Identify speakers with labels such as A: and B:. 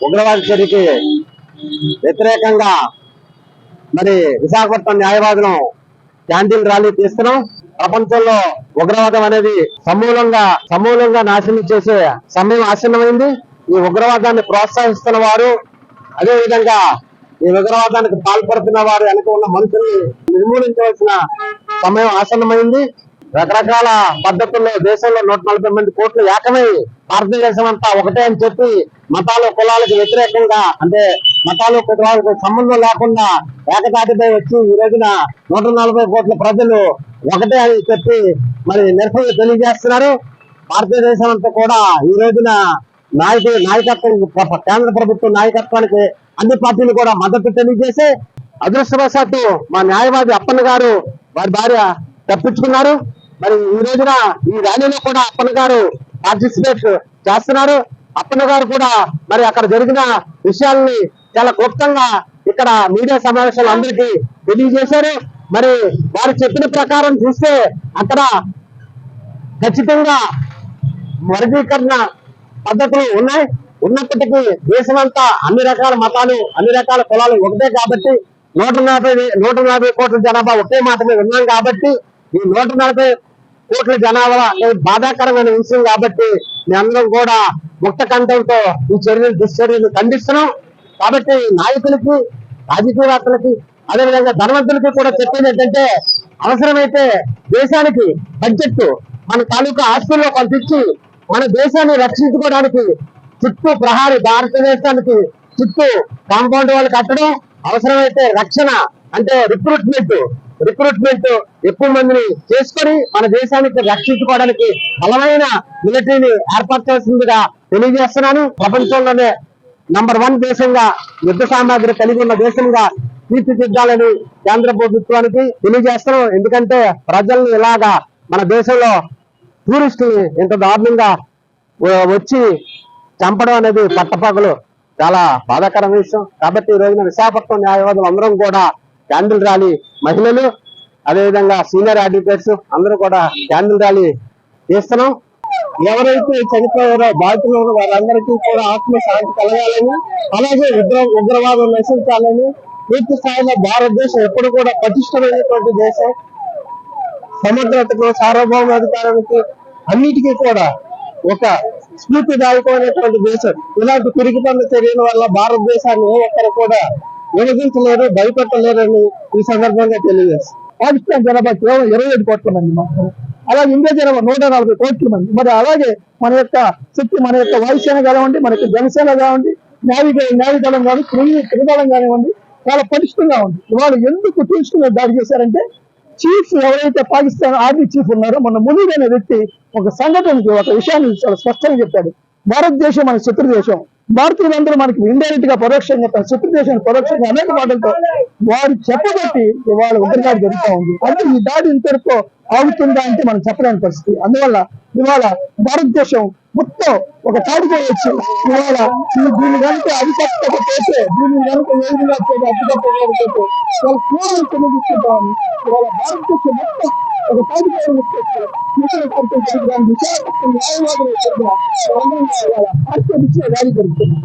A: ఉగ్రవాద చర్యకి వ్యతిరేకంగా మరి విశాఖపట్నం న్యాయవాదులు క్యాంటీన్ ర్యాలీ తీస్తున్నాం. ప్రపంచంలో ఉగ్రవాదం అనేది సమూలంగా నాశనం చేసే సమయం ఆసన్నమైంది. ఈ ఉగ్రవాదాన్ని ప్రోత్సహిస్తున్న వారు, అదే విధంగా ఈ ఉగ్రవాదానికి పాల్పడుతున్న వారు వెనక ఉన్న మనుషుల్ని నిర్మూలించవలసిన సమయం ఆసన్నమైంది. రకరకాల పద్ధతుల్లో దేశంలో 140 కోట్లు ఏకమై భారతదేశం అంతా ఒకటే అని చెప్పి మతాలు కులాలకు వ్యతిరేకంగా, అంటే మతాలు కులాలకు సంబంధం లేకుండా ఏకతాటిపై వచ్చి ఈ రోజున 140 కోట్ల ప్రజలు ఒకటే అని చెప్పి మరి నిరసన తెలియజేస్తున్నారు. భారతదేశం అంతా కూడా ఈ రోజున నాయకత్వం, కేంద్ర ప్రభుత్వ నాయకత్వానికి అన్ని పార్టీలు కూడా మద్దతు తెలియజేసి, అదృష్టవశాత్తు మా న్యాయవాది అప్పన్న గారు వారి భార్య తప్పించుకున్నారు. మరి ఈ రోజున ఈ ర్యాలీలో కూడా అప్పన్న గారు పార్టిసిపేట్ చేస్తున్నారు. అప్పన్న గారు కూడా మరి అక్కడ జరిగిన విషయాల్ని చాలా క్లుప్తంగా ఇక్కడ మీడియా సమావేశాలు అందరికీ తెలియజేశారు. మరి వారు చెప్పిన ప్రకారం చూస్తే అక్కడ ఖచ్చితంగా వర్గీకరణ పద్ధతులు ఉన్నప్పటికీ దేశమంతా అన్ని రకాల మతాలు, అన్ని రకాల కులాలు ఒకటే కాబట్టి 140 కోట్ల జనాభా ఒకే మాట మీద ఉన్నాం కాబట్టి ఈ 140 కోట్ల జనాభా బాధాకరమైన విషయం కాబట్టి మేమందరం కూడా ముక్త కంఠంతో ఈ దుశ్చర్యలు ఖండిస్తున్నాం. కాబట్టి నాయకులకి, రాజకీయవేత్తలకి, అదేవిధంగా ధనవంతులకి కూడా చెప్పేది ఏంటంటే, అవసరమైతే దేశానికి బడ్జెట్ మన తాలూకా ఆస్తుల్లో కొంత ఇచ్చి మన దేశాన్ని రక్షించుకోవడానికి చుట్టూ ప్రహారీ, భారతదేశానికి చుట్టూ కాంపౌండ్ వాళ్ళు కట్టడం, అవసరమైతే రక్షణ అంటే రిక్రూట్మెంట్ ఎక్కువ మందిని చేసుకొని మన దేశానికి రక్షించుకోవడానికి బలమైన మిలిటరీని ఏర్పాటు చేస్తుందిగా తెలియజేస్తున్నాను. ప్రపంచంలోనే నంబర్ 1 దేశంగా యుద్ధ సామాగ్రి కలిగి ఉన్న దేశంగా తీర్చిదిద్దాలని కేంద్ర ప్రభుత్వానికి తెలియజేస్తున్నాం. ఎందుకంటే ప్రజల్ని ఇలాగా మన దేశంలో టూరిస్టులు ఇంత దారుణంగా వచ్చి చంపడం అనేది పట్టపగలు చాలా బాధాకరమైన విషయం. కాబట్టి ఈ రోజున విశాఖపట్నం న్యాయవాదులు అందరం కూడా క్యాండిల్ ర్యాలీ, మహిళలు అదేవిధంగా సీనియర్ అడ్వకేట్స్ అందరూ కూడా క్యాండిల్ ర్యాలీ చేస్తున్నాం. ఎవరైతే చనిపోయారో బాధితులు వారందరికీ కూడా ఆత్మశాంతి కలగాలని, అలాగే ఉగ్రవాదం నశించాలని, పూర్తి స్థాయిలో భారతదేశం ఎప్పుడు కూడా పటిష్టమైనటువంటి దేశం, సమగ్రతకు, సార్వభౌమాధికారానికి అన్నిటికీ కూడా ఒక స్ఫూర్తిదాయకమైనటువంటి దేశం. ఇలాంటి తిరుగుతున్న చర్యల వల్ల భారతదేశాన్ని ఒక్కరు కూడా విభజించలేరు, భయపెట్టలేరని ఈ సందర్భంగా తెలియజేస్తారు. పాకిస్తాన్ జనాభా కేవలం 27 కోట్ల మంది మాత్రమే, అలాగే ఇండియా జనాభా 140 కోట్ల మంది. మరి అలాగే మన యొక్క శక్తి, మన యొక్క వాయుసేన కానివ్వండి, మన యొక్క జనసేన కానివ్వండి, న్యాయదళం కానీ, త్రిదళం కానివ్వండి, చాలా పటిష్టంగా ఉంది. ఇవాళ ఎందుకు తీసుకుని దాడి చేశారంటే, చీఫ్ ఎవరైతే పాకిస్తాన్ ఆర్మీ చీఫ్ ఉన్నారో మొన్న మునీర్ అనే వ్యక్తి ఒక సంఘటనకి, ఒక విషయాన్ని చాలా స్పష్టంగా చెప్పాడు. భారతదేశం మన శత్రు దేశం, భారతీయులందరూ మనకి ఇండైరెక్ట్ గా పరోక్షంగా శత్రు దేశాన్ని పరోక్షంగా అనేక మాటలతో వారు చెప్పబట్టి ఇవాళ ఉగ్రదాడి జరుగుతూ ఉంది. అంటే ఈ దాడి ఇంతవరకు ఆగుతుందా అంటే మనం చెప్పలేని పరిస్థితి. అందువల్ల ఇవాళ భారతదేశం మొత్తం ఒక తాడిపై వచ్చి ఇవాళ దీన్ని కనుక అధికట్టకపోతే, దీన్ని కనుక ఏ విధంగా అడ్డుకట్టకపోతే వాళ్ళు పూర్వం చెల్లించుకుంటామని ఇవాళ భారతదేశం మొత్తం ఒక తాడిపై వచ్చేసి విశాఖపట్నం న్యాయవాదులు ర్యాలీ జరుగుతుంది.